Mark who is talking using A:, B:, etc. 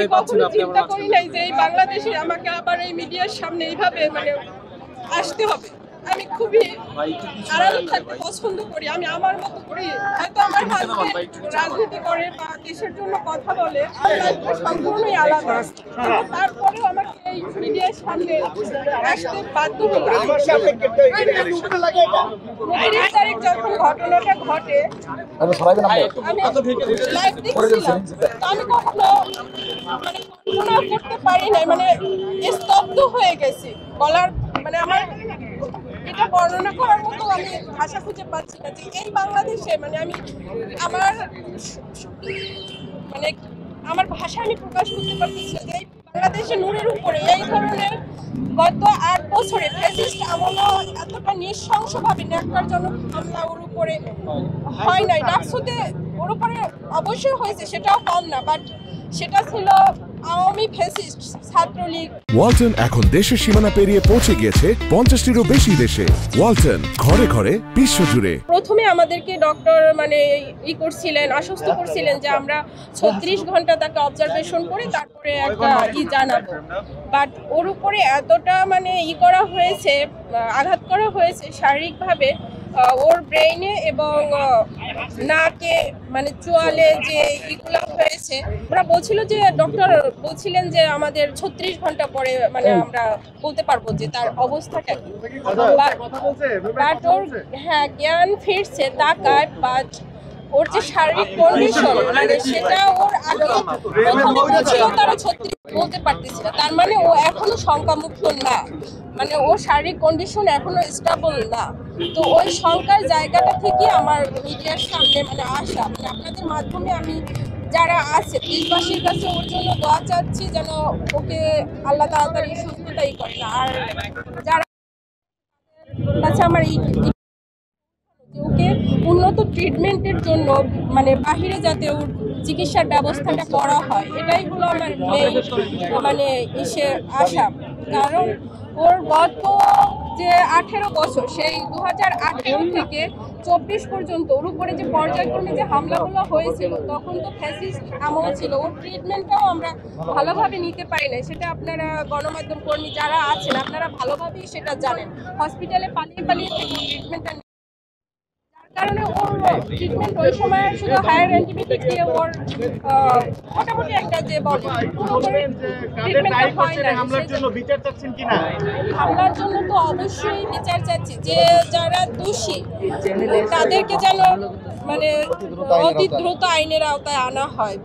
A: আমি কখনো চিন্তা করি নাই যে এই বাংলাদেশে আমাকে আবার এই মিডিয়ার সামনে এইভাবে মানে আসতে হবে। আমি খুবই আড়ালে থাকতে পছন্দ করি। আমি আমার মতো করি। হয়তো আমার হাজবেন্ড রাজনীতি করে বা দেশের জন্য কথা বলে, সম্পূর্ণই আলাদা। তারপরেও আমাকে এই মিডিয়ার সামনে আসতে বাধ্য হলো। 29 তারিখ যখন ঘটনাটা ঘটে আমি লাইভ দেখছিলাম। আমি কখনো মানে কল্পনা করতে পারি নাই, মানে স্তব্ধ হয়ে গেছি। বলার মানে আমার এটা বর্ণনা করার মতো আমি ভাষা খুঁজে পাচ্ছি না যে এই বাংলাদেশে মানে আমি আমার মানে আমার ভাষা আমি প্রকাশ করতে পারতেছি যে এই বাংলাদেশে নূরের উপরে এই ধরনের গত 8 বছরে ফ্যাসিস্ট আমলে এতটা নৃশংসভাবে ন্যাক্কারজনক হামলা ওর উপরে হয় নাই। ডাকসুতে ওর উপরে অবশ্যই হয়েছে, সেটাও কম না, বাট সেটা ছিল আওয়ামী ফ্যাসিস্ট ছাত্রলীগ।
B: ওয়ালটন এখন দেশের সীমানা পেরিয়ে পৌঁছে গিয়েছে 50টিরও বেশি দেশে। ওয়ালটন, ঘরে ঘরে বিশ্বজুড়ে।
A: প্রথমে আমাদেরকে ডক্টর মানে করছিলেন, আশ্বস্ত করছিলেন যে আমরা 36 ঘন্টা তাকে অবজারভেশন করে তারপরে একটা জানাবো। বাট ওর উপরে এতটা মানে করা হয়েছে, আঘাত করা হয়েছে শারীরিকভাবে, ওর ব্রেইনে এবং নাকে মানে চোয়ালে যে এগুলো হয়েছে। ওরা বলছিল যে ডক্টর বলছিলেন যে আমাদের 36 ঘন্টা পরে মানে আমরা বলতে পারবো যে তার অবস্থাটা কি। বাট ওর হ্যাঁ জ্ঞান ফিরছে তাকায়, বাট ওর যে শারীরিক কন্ডিশন মানে সেটা ওর আগে প্রথমে বলছিল তারা 36 বলতে পারতেছি না, তার মানে ও এখনো শঙ্কামুক্ত না, মানে ওর শারীরিক কন্ডিশন এখনো স্টেবল না। তো ওই শঙ্কার জায়গাটা থেকে আমার মিডিয়ার সামনে মানে আসা, মানে আপনাদের মাধ্যমে আমি যারা আছে দেশবাসীর কাছে ওর জন্য দোয়া চাচ্ছি যেন ওকে আল্লাহ তাড়াতাড়ি সুস্থতাই করে না। আর যারা কাছে আমার ওকে উন্নত ট্রিটমেন্টের জন্য মানে বাহিরে যাতে ওর চিকিৎসার ব্যবস্থাটা করা হয়, এটাই হলো আমার মেইন মানে আশা। কারণ ওর গত যে 18 বছর সেই 2018 থেকে 24 পর্যন্ত ওর উপরে যে পর্যায়ক্রমে যে হামলাগুলো হয়েছিল তখন তো ফ্যাসিস্ট আমল ছিল। ওর ট্রিটমেন্টটাও আমরা ভালোভাবে নিতে পারি না, সেটা আপনারা গণমাধ্যম কর্মী যারা আছেন আপনারা ভালোভাবেই সেটা জানেন। হসপিটালে পালিয়ে পালিয়ে থেকে ট্রিটমেন্টটা কারণে ওর ট্রিটমেন্ট ওই সময় শুধু হায়ার অ্যান্টিবায়োটিক দিয়ে ওর মোটামুটি একটা যে বলে ট্রিটমেন্টটা হয় না। হামলার জন্য তো অবশ্যই বিচার চাচ্ছি, যে যারা দোষী তাদেরকে যেন মানে অতি দ্রুত আইনের আওতায় আনা হয়।